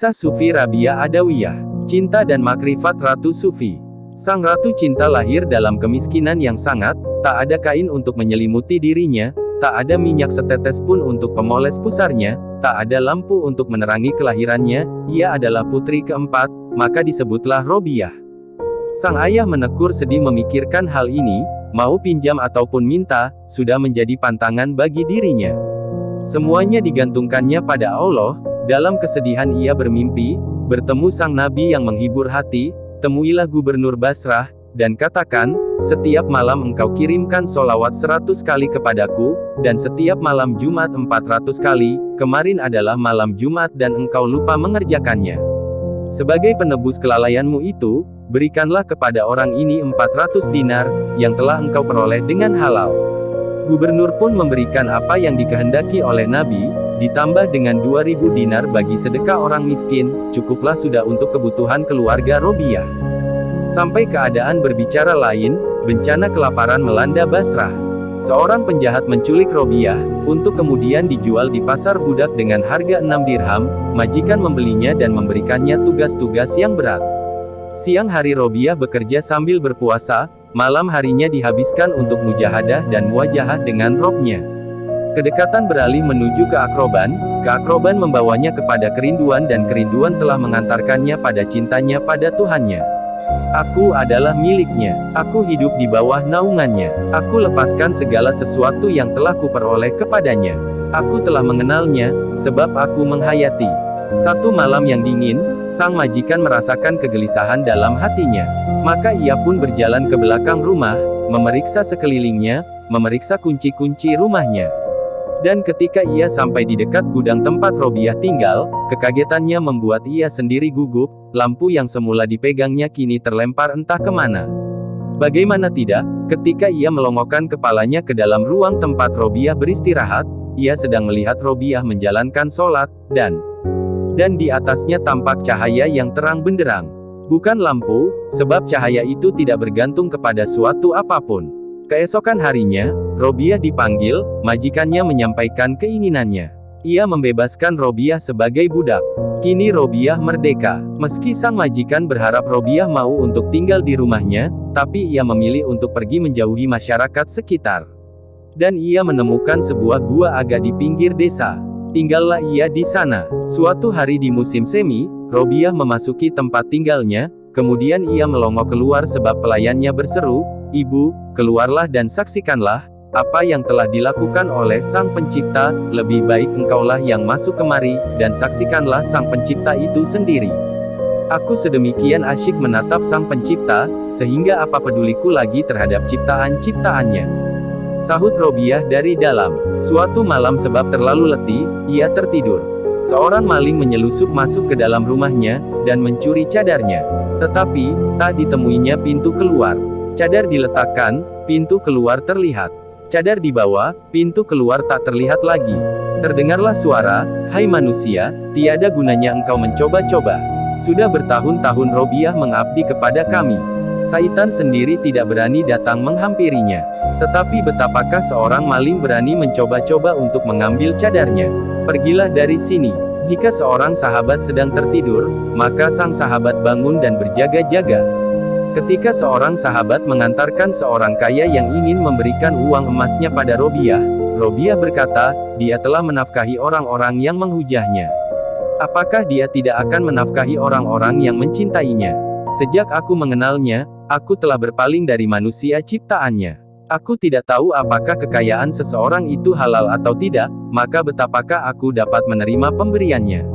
Kisah Sufi Rabia Adawiyah. Cinta dan makrifat Ratu Sufi. Sang Ratu Cinta lahir dalam kemiskinan yang sangat, tak ada kain untuk menyelimuti dirinya, tak ada minyak setetes pun untuk pemoles pusarnya, tak ada lampu untuk menerangi kelahirannya. Ia adalah putri keempat, maka disebutlah Robiah. Sang ayah menekur sedih memikirkan hal ini, mau pinjam ataupun minta, sudah menjadi pantangan bagi dirinya. Semuanya digantungkannya pada Allah. Dalam kesedihan ia bermimpi, bertemu sang nabi yang menghibur hati, temuilah gubernur Basrah, dan katakan, setiap malam engkau kirimkan solawat 100 kali kepadaku, dan setiap malam Jumat 400 kali, kemarin adalah malam Jumat dan engkau lupa mengerjakannya. Sebagai penebus kelalaianmu itu, berikanlah kepada orang ini 400 dinar, yang telah engkau peroleh dengan halal. Gubernur pun memberikan apa yang dikehendaki oleh nabi, ditambah dengan 2000 dinar bagi sedekah orang miskin, cukuplah sudah untuk kebutuhan keluarga Robiah. Sampai keadaan berbicara lain, bencana kelaparan melanda Basrah. Seorang penjahat menculik Robiah, untuk kemudian dijual di pasar budak dengan harga 6 dirham, majikan membelinya dan memberikannya tugas-tugas yang berat. Siang hari Robiah bekerja sambil berpuasa, malam harinya dihabiskan untuk mujahadah dan muwajahah dengan Robnya. Kedekatan beralih menuju keakroban membawanya kepada kerinduan dan kerinduan telah mengantarkannya pada cintanya pada Tuhannya. Aku adalah miliknya, aku hidup di bawah naungannya, aku lepaskan segala sesuatu yang telah kuperoleh kepadanya. Aku telah mengenalnya, sebab aku menghayati. Satu malam yang dingin, sang majikan merasakan kegelisahan dalam hatinya. Maka ia pun berjalan ke belakang rumah, memeriksa sekelilingnya, memeriksa kunci-kunci rumahnya. Dan ketika ia sampai di dekat gudang tempat Robiah tinggal, kekagetannya membuat ia sendiri gugup, lampu yang semula dipegangnya kini terlempar entah kemana. Bagaimana tidak, ketika ia melongokkan kepalanya ke dalam ruang tempat Robiah beristirahat, ia sedang melihat Robiah menjalankan sholat, dan di atasnya tampak cahaya yang terang benderang. Bukan lampu, sebab cahaya itu tidak bergantung kepada suatu apapun. Keesokan harinya, Robiah dipanggil, majikannya menyampaikan keinginannya. Ia membebaskan Robiah sebagai budak. Kini Robiah merdeka. Meski sang majikan berharap Robiah mau untuk tinggal di rumahnya, tapi ia memilih untuk pergi menjauhi masyarakat sekitar. Dan ia menemukan sebuah gua agak di pinggir desa. Tinggallah ia di sana. Suatu hari di musim semi, Robiah memasuki tempat tinggalnya, kemudian ia melongok keluar sebab pelayannya berseru, "Ibu, keluarlah dan saksikanlah apa yang telah dilakukan oleh Sang Pencipta, lebih baik engkaulah yang masuk kemari, dan saksikanlah Sang Pencipta itu sendiri. Aku sedemikian asyik menatap Sang Pencipta, sehingga apa peduliku lagi terhadap ciptaan-ciptaannya." Sahut Robiah dari dalam. Suatu malam sebab terlalu letih, ia tertidur. Seorang maling menyelusup masuk ke dalam rumahnya, dan mencuri cadarnya. Tetapi, tak ditemuinya pintu keluar. Cadar diletakkan, pintu keluar terlihat. Cadar dibawa, pintu keluar tak terlihat lagi. Terdengarlah suara, "Hai manusia, tiada gunanya engkau mencoba-coba. Sudah bertahun-tahun Robiah mengabdi kepada kami. Saitan sendiri tidak berani datang menghampirinya. Tetapi betapakah seorang maling berani mencoba-coba untuk mengambil cadarnya? Pergilah dari sini." Jika seorang sahabat sedang tertidur, maka sang sahabat bangun dan berjaga-jaga. Ketika seorang sahabat mengantarkan seorang kaya yang ingin memberikan uang emasnya pada Robiah, Robiah berkata, dia telah menafkahi orang-orang yang menghujahnya. Apakah dia tidak akan menafkahi orang-orang yang mencintainya? Sejak aku mengenalnya, aku telah berpaling dari manusia ciptaannya. Aku tidak tahu apakah kekayaan seseorang itu halal atau tidak, maka betapakah aku dapat menerima pemberiannya.